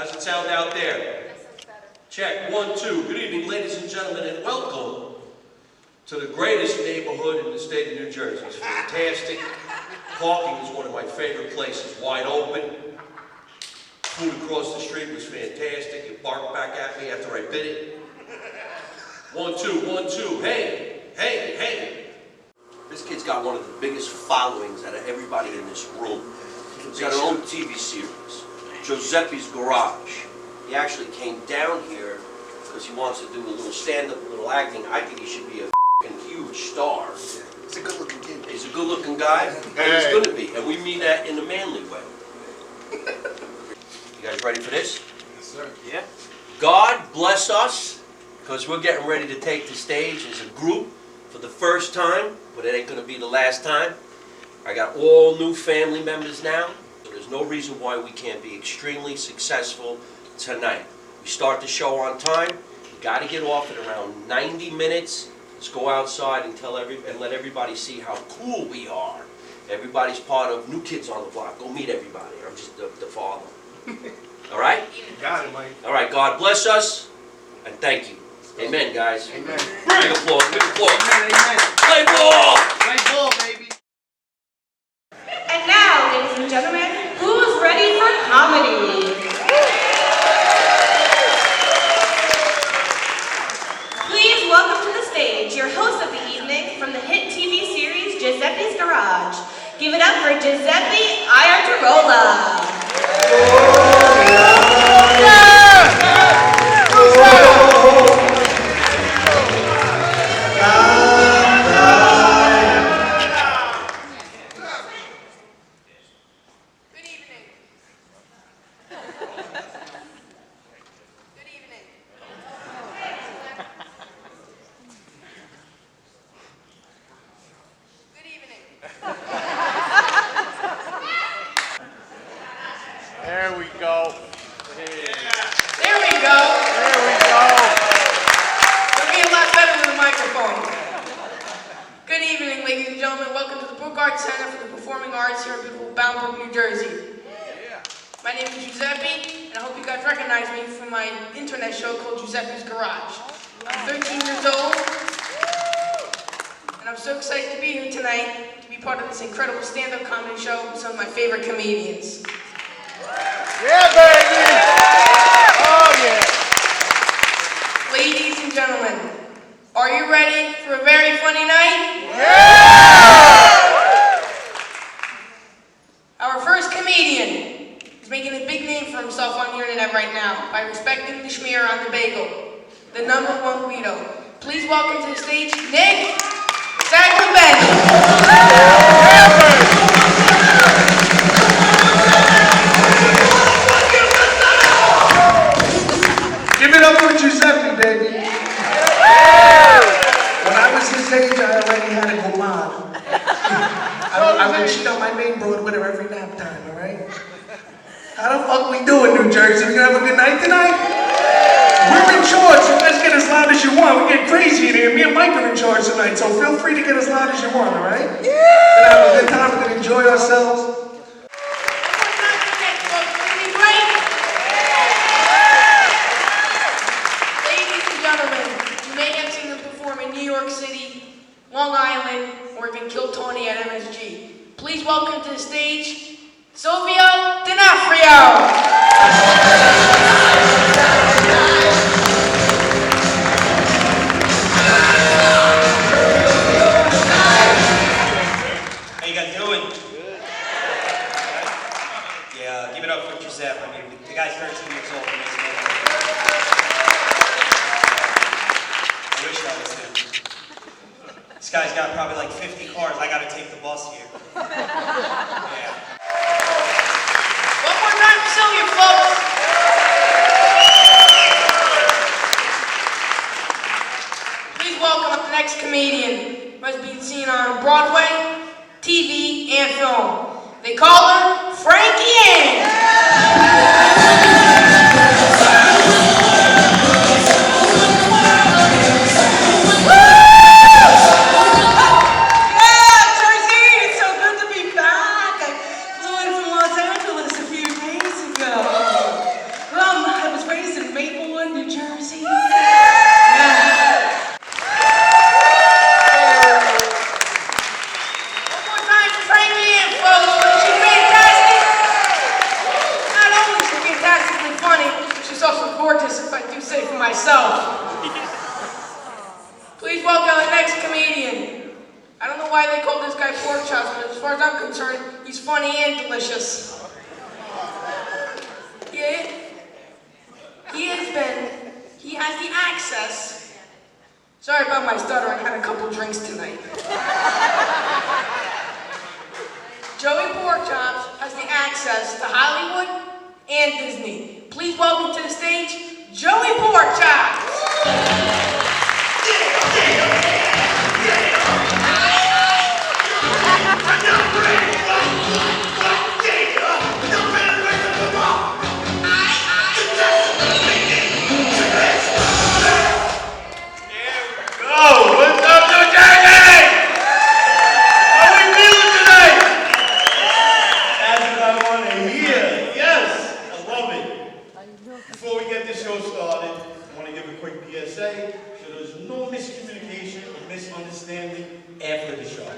How's it sound out there? Check, 1, 2. Good evening, ladies and gentlemen, and welcome to the greatest neighborhood in the state of New Jersey. It's fantastic. Parking is one of my favorite places, wide open. Food across the street was fantastic. You barked back at me after I bit it. 1, 2, 1, 2. Hey, hey, hey. This kid's got one of the biggest followings out of everybody in this room. He's got an own TV series, Giuseppe's Garage. He actually came down here because he wants to do a little stand-up, a little acting. I think he should be a f***ing huge star. He's a good-looking kid. He's a good-looking guy, and he's going to be. And we mean that in a manly way. You guys ready for this? Yes, sir. Yeah. God bless us, because we're getting ready to take the stage as a group for the first time, but it ain't going to be the last time. I got all new family members now, so there's no reason why we can't be extremely successful tonight. We start the show on time. We got to get off at around 90 minutes. Let's go outside and let everybody see how cool we are. Everybody's part of New Kids on the Block. Go meet everybody. I'm just the father. All right? Got it, Mike. All right, God bless us, and thank you. Amen, guys. Amen. Big applause, big applause. Amen, amen. Play ball! Play ball, baby. And now, ladies and gentlemen, who's ready for comedy? Please welcome to the stage your host of the evening from the hit TV series Giuseppe's Garage. Give it up for Giuseppe Iartarola. There we go. There we go. There we go. It'll be a lot better with a microphone. Good evening, ladies and gentlemen. Welcome to the Brook Arts Center for the Performing Arts here in beautiful Bound Brook, New Jersey. My name is Giuseppe, and I hope you guys recognize me from my internet show called Giuseppe's Garage. I'm 13 years old, and I'm so excited to be here tonight to be part of this incredible stand-up comedy show with some of my favorite comedians. Yeah, baby. Oh, yeah. Ladies and gentlemen, are you ready for a very funny night? Yeah! Our first comedian is making a big name for himself on the internet right now by respecting the schmear on the bagel, the #1 Guido. Please welcome to the stage, Nick Sacramento. Give it up for Giuseppe, baby. When I was his age, I already had a gourmand. I would cheat on my main broad with her every nap time, all right? How the fuck we doing, New Jersey? We gonna have a good night tonight? We're in charge, so let's get as loud as you want. We get crazy in here. Me and Mike are in charge tonight, so feel free to get as loud as you want, all right? We're gonna have a good time. We're gonna enjoy ourselves. New York City, Long Island, or even kill Tony at MSG. Please welcome to the stage, Silvio D'Onofrio. How you guys doing? Good. Yeah, give it up for Giuseppe. I mean, the guy's 13 years old. I wish I was him. This guy's got probably like 50 cars. I gotta take the bus here. Yeah. One more time for Silvio, folks. Please welcome the next comedian, who has been seen on Broadway, TV, and film. They call her Frankie Ann. Go. myself. Please welcome the next comedian. I don't know why they call this guy pork chops, but as far as I'm concerned, he's funny and delicious. He has the access. Sorry about my stuttering, I had a couple drinks tonight. Joey Porkchops has the access to Hollywood and Disney. Please welcome to the stage, Joey Porkchops. Oh, what's up, New Jersey? How we feeling tonight? That's what I want to hear. Yes, I love it. Before we get this show started, I want to give a quick PSA so there's no miscommunication or misunderstanding after the show.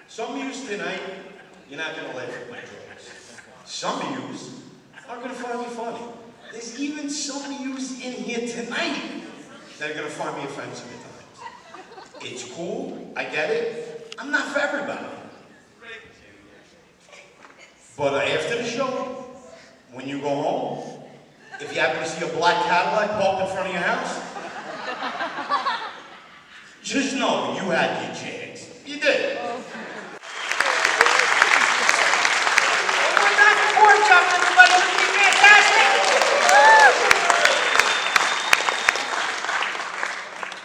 Some of you tonight, you're not going to laugh at my jokes. Some of you are going to find me funny. There's even some of you in here tonight that are going to find me offensive at times. It's cool, I get it. I'm not for everybody. But after the show, when you go home, if you happen to see a black Cadillac parked in front of your house, just know you had your chance. You did. We're back to Porkchops, everybody. This will be fantastic.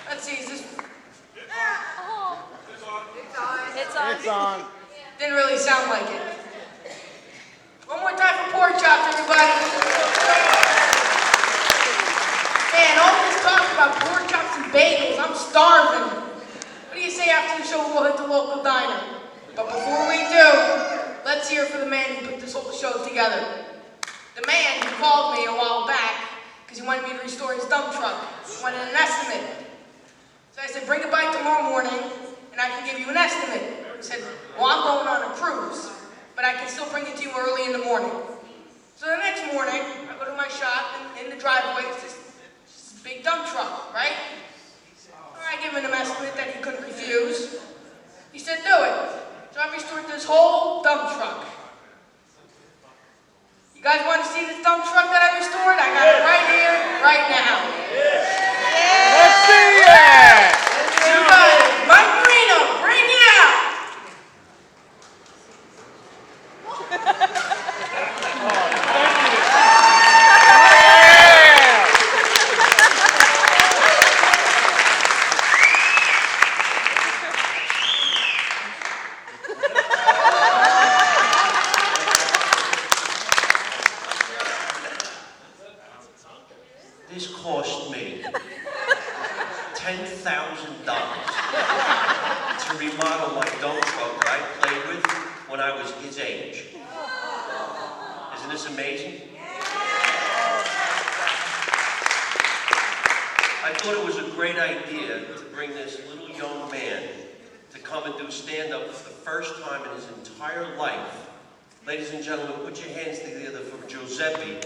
Let's see, is this... It's on. Didn't really sound like it. One more time for Porkchops, everybody. Man, all this talk about pork chops and bagels, I'm starving. What do you say after the show we'll hit the local diner? But before we do, let's hear from the man who put this whole show together. The man who called me a while back because he wanted me to restore his dump truck. He wanted an estimate. So I said, bring it by tomorrow morning and I can give you an estimate. He said, well, I'm going on a cruise, but I can still bring it to you early in the morning. So the next morning, I go to my shop, and in the driveway, it's this big dump truck, right? I give him an estimate that he couldn't refuse. He said, do it. So I restored this whole dump truck. You guys want to see this dump truck that I restored? I got it right here, right now. Let's see it! Mike Marino, bring it out! This cost me $10,000 to remodel my dump truck that I played with when I was his age. Isn't this amazing? I thought it was a great idea to bring this little young man to come and do stand-up for the first time in his entire life. Ladies and gentlemen, put your hands together for Giuseppe.